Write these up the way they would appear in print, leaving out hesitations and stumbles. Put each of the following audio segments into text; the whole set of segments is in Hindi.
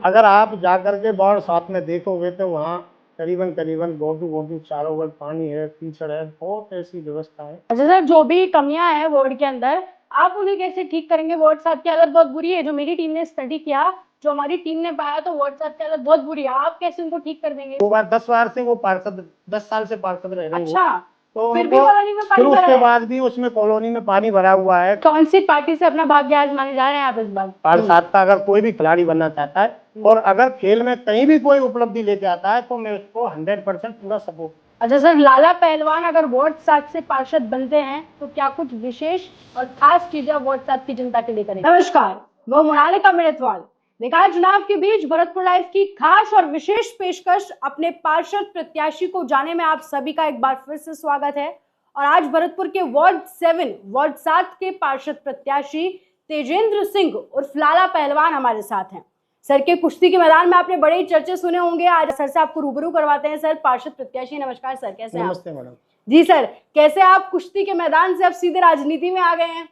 अगर आप जाकर के वार्ड 7 में देखोगे तो वहाँ करीबन करीबन गोटू चारों ओर पानी है, कीचड़ है, बहुत ऐसी व्यवस्था है। अच्छा सर, जो भी कमियां हैं वार्ड के अंदर, आप उन्हें कैसे ठीक करेंगे? वार्ड 7 की हालत बहुत बुरी है, जो मेरी टीम ने स्टडी किया, जो हमारी टीम ने पाया, तो वार्ड 7 की हालत बहुत बुरी है। आप कैसे उनको ठीक कर देंगे? 10 बार से वो पार्षद, 10 साल से पार्षद रह रहे हैं। अच्छा, तो फिर भी उनको कॉलोनी में फिर पानी भरा उसके है? बाद भी उसमें कॉलोनी में पानी भरा हुआ है। कौन सी पार्टी से अपना भाग्य आजमाने जा रहे हैं आप इस बार? वार्ड 7 का अगर कोई भी खिलाड़ी बनना चाहता है और अगर खेल में कहीं भी कोई उपलब्धि लेके आता है तो मैं उसको 100% पूरा सपोर्ट। अच्छा सर, लाला पहलवान अगर वार्ड 7 से पार्षद बनते हैं तो क्या कुछ विशेष और खास चीजें वार्ड 7 की जनता के लिए करेंगे? नमस्कार, वो मुनाले का मेड़तवाल निकाय चुनाव के बीच भरतपुर लाइव की खास और विशेष पेशकश अपने पार्षद प्रत्याशी को जाने में आप सभी का एक बार फिर से स्वागत है। और आज भरतपुर के वार्ड 7 के पार्षद प्रत्याशी तेजेंद्र सिंह उर्फ लाला पहलवान हमारे साथ हैं। सर के कुश्ती के मैदान में आपने बड़े ही चर्चे सुने होंगे, आज सर से आपको रूबरू करवाते हैं। सर, पार्षद प्रत्याशी नमस्कार सर, कैसे हैं आप? नमस्ते मैडम। जी सर, कैसे आप कुश्ती के मैदान से अब सीधे राजनीति में आ गए हैं?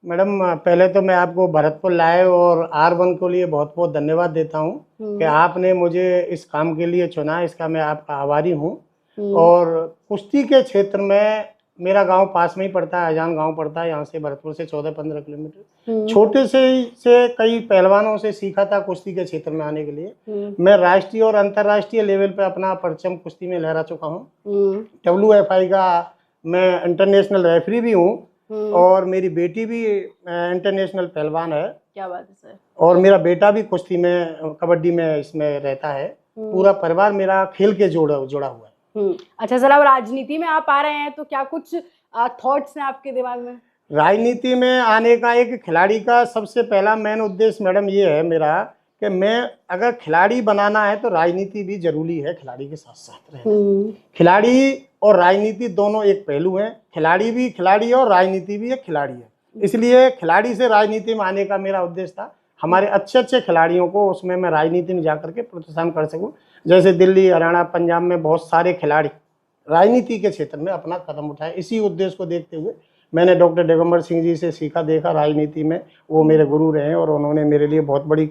मैडम, पहले तो मैं आपको भरतपुर लाइव और R1 को लिए बहुत बहुत धन्यवाद देता हूँ कि आपने मुझे इस काम के लिए चुना, इसका मैं आपका आभारी हूँ। और कुश्ती के क्षेत्र में मेरा गांव पास में ही पड़ता है, अजान गांव पड़ता है यहाँ से, भरतपुर से 14-15 किलोमीटर। छोटे से कई पहलवानों से सीखा था कुश्ती के क्षेत्र में आने के लिए। मैं राष्ट्रीय और अंतर्राष्ट्रीय लेवल पे अपना परचम कुश्ती में लहरा चुका हूँ। WFI का मैं इंटरनेशनल रेफरी भी हूँ और मेरी बेटी भी इंटरनेशनल पहलवान है। क्या बात है सर। और मेरा बेटा भी कुश्ती में, कबड्डी में इसमें रहता है। पूरा परिवार मेरा खेल के जुड़ा हुआ है। अच्छा सर, अब राजनीति में आप आ रहे हैं तो क्या कुछ थॉट्स हैं आपके दिमाग में? राजनीति में आने का एक खिलाड़ी का सबसे पहला मेन उद्देश्य मैडम ये है मेरा कि मैं अगर खिलाड़ी बनाना है तो राजनीति भी जरूरी है, खिलाड़ी के साथ साथ रहना। खिलाड़ी और राजनीति दोनों एक पहलू हैं। खिलाड़ी भी खिलाड़ी है और राजनीति भी एक खिलाड़ी है। इसलिए खिलाड़ी से राजनीति में आने का मेरा उद्देश्य था, हमारे अच्छे खिलाड़ियों को उसमें मैं राजनीति में जाकर के प्रोत्साहन कर सकूं। जैसे दिल्ली, हरियाणा, पंजाब में बहुत सारे खिलाड़ी राजनीति के क्षेत्र में अपना कदम उठाए। इसी उद्देश्य को देखते हुए मैंने डॉक्टर दिगंबर सिंह जी से सीखा देखा राजनीति में, वो मेरे गुरु रहे और उन्होंने मेरे लिए बहुत बड़ी,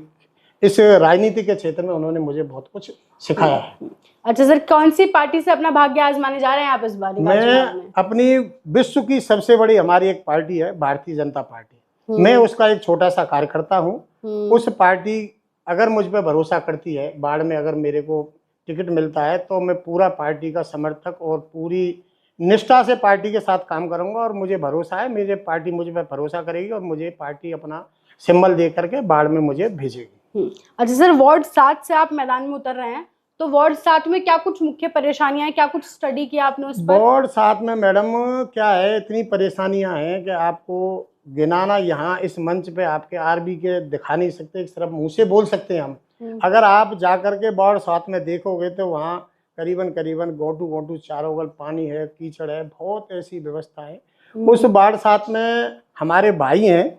इस राजनीति के क्षेत्र में उन्होंने मुझे बहुत कुछ सिखाया है। अच्छा सर, कौन सी पार्टी से अपना भाग्य आजमाने जा रहे हैं आप इस बार? मैं अपनी विश्व की सबसे बड़ी हमारी एक पार्टी है भारतीय जनता पार्टी, मैं उसका एक छोटा सा कार्यकर्ता हूँ। उस पार्टी अगर मुझ पर भरोसा करती है, बाढ़ में अगर मेरे को टिकट मिलता है तो मैं पूरा पार्टी का समर्थक और पूरी निष्ठा से पार्टी के साथ काम करूंगा। और मुझे भरोसा है, मेरे पार्टी मुझ पर भरोसा करेगी और मुझे पार्टी अपना सिंबल दे करके बाढ़ में मुझे भेजेगी। अच्छा सर, वार्ड 7 से आप मैदान में उतर रहे हैं तो वार्ड 7 में क्या कुछ मुख्य परेशानियां हैं, क्या कुछ स्टडी किया आपने उस पर? वार्ड 7 में मैडम क्या है, इतनी परेशानियां हैं कि आपको गिनाना यहाँ इस मंच पे आपके RB के दिखा नहीं सकते, सिर्फ मुंह से बोल सकते हैं हम। अगर आप जाकर के वार्ड 7 में देखोगे तो वहाँ करीबन करीबन गोटू चारों ओर पानी है, कीचड़ है, बहुत ऐसी व्यवस्था है। उस वार्ड 7 में हमारे भाई हैं,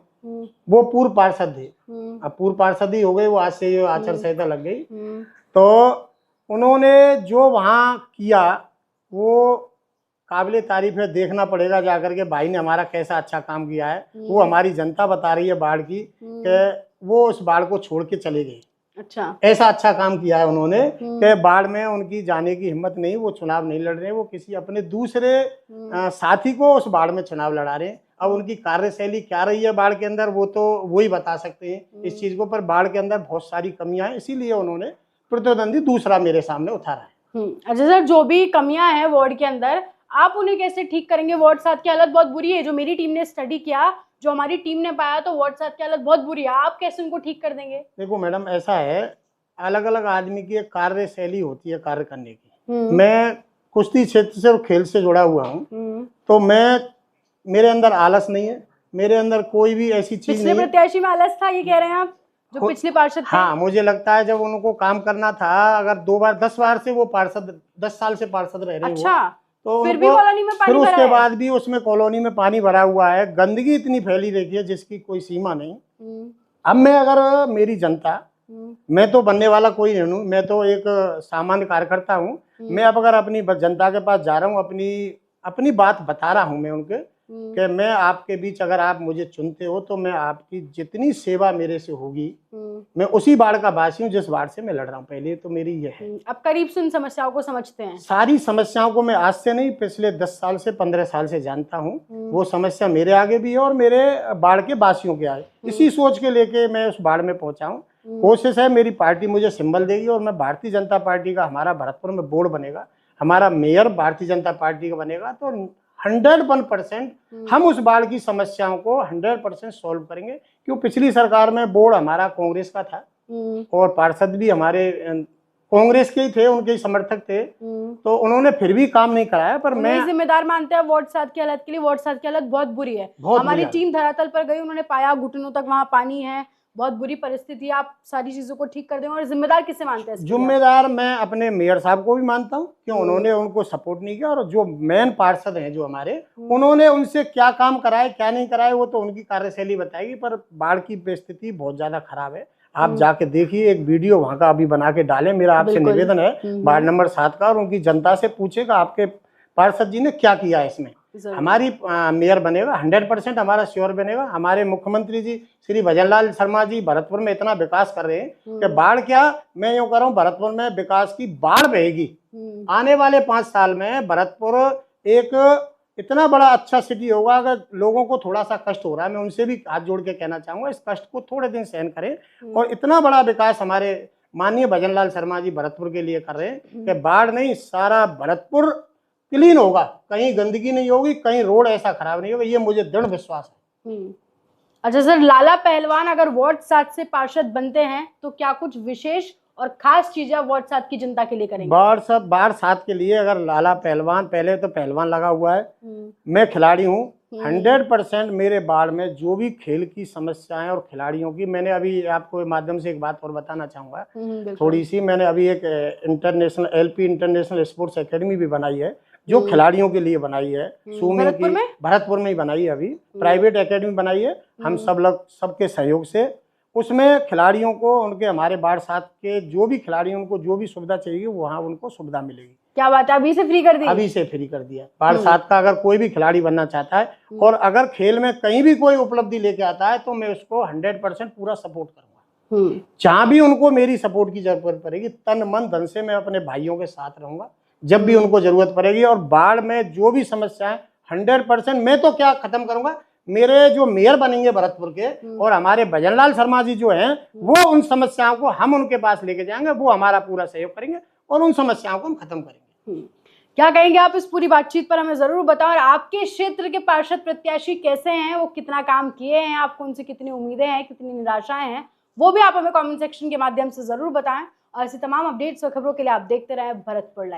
वो पूर्व पार्षद थे, अब पूर्व पार्षद ही हो गए, वो आज से आचार संहिता लग गई। तो उन्होंने जो वहाँ किया वो काबिले तारीफ है, देखना पड़ेगा जाकर के भाई ने हमारा कैसा अच्छा काम किया है। वो हमारी जनता बता रही है बाढ़ की कि वो उस बाढ़ को छोड़ के चले गए। अच्छा, ऐसा अच्छा काम किया है उन्होंने कि बाढ़ में उनकी जाने की हिम्मत नहीं, वो चुनाव नहीं लड़ रहे, वो किसी अपने दूसरे साथी को उस बाढ़ में चुनाव लड़ा रहे हैं। अब उनकी कार्यशैली क्या रही है बाढ़ के अंदर वो तो वही बता सकते हैं इस चीज को, पर बाढ़ के अंदर बहुत सारी कमियां हैं, इसीलिए उन्होंने प्रतिद्वंदी दूसरा मेरे सामने उतारा है। अच्छा सर, जो भी कमियां हैं वार्ड के अंदर, आप उन्हें कैसे ठीक करेंगे? वार्ड 7 की हालत बहुत बुरी है, जो मेरी टीम ने स्टडी किया, जो हमारी टीम ने पाया, तो वार्ड 7 की हालत बहुत बुरी है। आप कैसे उनको ठीक कर देंगे? देखो मैडम, ऐसा है, अलग अलग आदमी की एक कार्यशैली होती है कार्य करने की। मैं कुश्ती क्षेत्र से और खेल से जुड़ा हुआ हूँ, तो मेरे अंदर आलस नहीं है, मेरे अंदर कोई भी ऐसी चीज नहीं है। पिछले प्रत्याशी में आलस था, ये कह रहे हैं आप, जो पिछले पार्षद थे? हाँ, मुझे लगता है जब उनको काम करना था, अगर 10 बार से वो पार्षद, 10 साल से पार्षद रह रहे हैं। अच्छा, तो फिर भी कॉलोनी में पानी भरा है? फिर उसके बाद भी उसमें कॉलोनी में पानी भरा हुआ है, गंदगी इतनी फैली रही है जिसकी कोई सीमा नहीं। अब मैं अगर मेरी जनता, मैं तो बनने वाला कोई नहीं हूँ, मैं तो एक सामान्य कार्यकर्ता हूँ। मैं अब अगर अपनी जनता के पास जा रहा हूँ, अपनी बात बता रहा हूँ मैं उनके, कि मैं आपके बीच, अगर आप मुझे चुनते हो तो मैं आपकी जितनी सेवा मेरे से होगी, मैं उसी वार्ड का वासी हूँ जिस वार्ड से मैं लड़ रहा हूँ। पहले तो मेरी ये है। अब करीब से उन समस्याओं को समझते हैं। सारी समस्याओं को मैं आज से नहीं, पिछले 10 साल से 15 साल से जानता हूँ। वो समस्या मेरे आगे भी है और मेरे वार्ड के वासियों के आगे। इसी सोच के लेके मैं उस वार्ड में पहुंचा हूँ। कोशिश है मेरी पार्टी मुझे सिंबल देगी और मैं भारतीय जनता पार्टी का, हमारा भरतपुर में बोर्ड बनेगा, हमारा मेयर भारतीय जनता पार्टी का बनेगा, तो 101% हम उस वार्ड की समस्याओं को 100% सॉल्व करेंगे। क्यों, पिछली सरकार में बोर्ड हमारा कांग्रेस का था और पार्षद भी हमारे कांग्रेस के ही थे, उनके ही समर्थक थे, तो उन्होंने फिर भी काम नहीं कराया। पर मैं जिम्मेदार मानते हैं वार्ड 7 की हालत के लिए। वार्ड 7 की हालत बहुत बुरी है। हमारी टीम धरातल पर गई, उन्होंने पाया घुटनों तक वहां पानी है, बहुत बुरी परिस्थिति। आप सारी चीजों को ठीक कर देंगे। और जिम्मेदार किसे मानते हैं? जिम्मेदार मैं अपने मेयर साहब को भी मानता हूँ, क्यों उन्होंने उनको सपोर्ट नहीं किया। और जो मेन पार्षद हैं जो हमारे, उन्होंने उनसे क्या काम कराए क्या नहीं कराए वो तो उनकी कार्यशैली बताएगी। पर बाढ़ की परिस्थिति बहुत ज्यादा खराब है। आप जाके देखिए, एक वीडियो वहां का अभी बना के डालें। मेरा आपसे निवेदन है, वार्ड नंबर 7 का, और उनकी जनता से पूछेगा आपके पार्षद जी ने क्या किया है इसमें। हमारी मेयर बनेगा 100%, हमारा श्योर बनेगा। हमारे मुख्यमंत्री जी श्री भजनलाल शर्मा जी भरतपुर में इतना विकास कर रहे हैं कि बाढ़ क्या, मैं यूं कर रहा हूँ, भरतपुर में विकास की बाढ़ बहेगी। आने वाले 5 साल में भरतपुर एक इतना बड़ा अच्छा सिटी होगा। अगर लोगों को थोड़ा सा कष्ट हो रहा है, मैं उनसे भी हाथ जोड़ के कहना चाहूंगा, इस कष्ट को थोड़े दिन सहन करें। और इतना बड़ा विकास हमारे माननीय भजनलाल शर्मा जी भरतपुर के लिए कर रहे हैं कि बाढ़ नहीं, सारा भरतपुर क्लीन होगा, कहीं गंदगी नहीं होगी, कहीं रोड ऐसा खराब नहीं होगा, ये मुझे दृढ़ विश्वास है। अच्छा सर, लाला पहलवान अगर वार्ड 7 से पार्षद बनते हैं तो क्या कुछ विशेष और खास चीजें वार्ड 7 की जनता के लिए करेंगे? वार्ड 7 के लिए अगर लाला पहलवान, पहले तो पहलवान लगा हुआ है, मैं खिलाड़ी हूँ। 100% मेरे वार्ड में जो भी खेल की समस्याएं और खिलाड़ियों की, मैंने अभी आपको माध्यम से एक बात और बताना चाहूंगा थोड़ी सी। मैंने अभी एक international LP international sports academy भी बनाई है, जो खिलाड़ियों के लिए बनाई है। स्विमिंग की भरतपुर में ही बनाई है, अभी प्राइवेट एकेडमी बनाई है हम सब लोग, सबके सहयोग से। उसमें खिलाड़ियों को, उनके हमारे वार्ड 7 के जो भी खिलाड़ी, उनको जो भी सुविधा चाहिए वहाँ उनको सुविधा मिलेगी। क्या बात है, अभी से फ्री कर दी? अभी से फ्री कर दिया। वार्ड 7 का अगर कोई भी खिलाड़ी बनना चाहता है और अगर खेल में कहीं भी कोई उपलब्धि लेके आता है तो मैं उसको 100% पूरा सपोर्ट करूंगा। जहाँ भी उनको मेरी सपोर्ट की जरूरत पड़ेगी, तन मन धन से मैं अपने भाइयों के साथ रहूंगा जब भी उनको जरूरत पड़ेगी। और बाढ़ में जो भी समस्याएं 100% मैं तो क्या खत्म करूंगा, मेरे जो मेयर बनेंगे भरतपुर के और हमारे भजनलाल शर्मा जी जो हैं, वो उन समस्याओं को हम उनके पास लेके जाएंगे, वो हमारा पूरा सहयोग करेंगे और उन समस्याओं को हम खत्म करेंगे। क्या कहेंगे आप इस पूरी बातचीत पर? हमें जरूर बताओ। और आपके क्षेत्र के पार्षद प्रत्याशी कैसे हैं, वो कितना काम किए हैं, आपको उनसे कितनी उम्मीदें हैं, कितनी निराशाएं हैं, वो भी आप हमें कमेंट सेक्शन के माध्यम से जरूर बताएं। और ऐसी तमाम अपडेट्स और खबरों के लिए आप देखते रहें भरतपुर लाइव।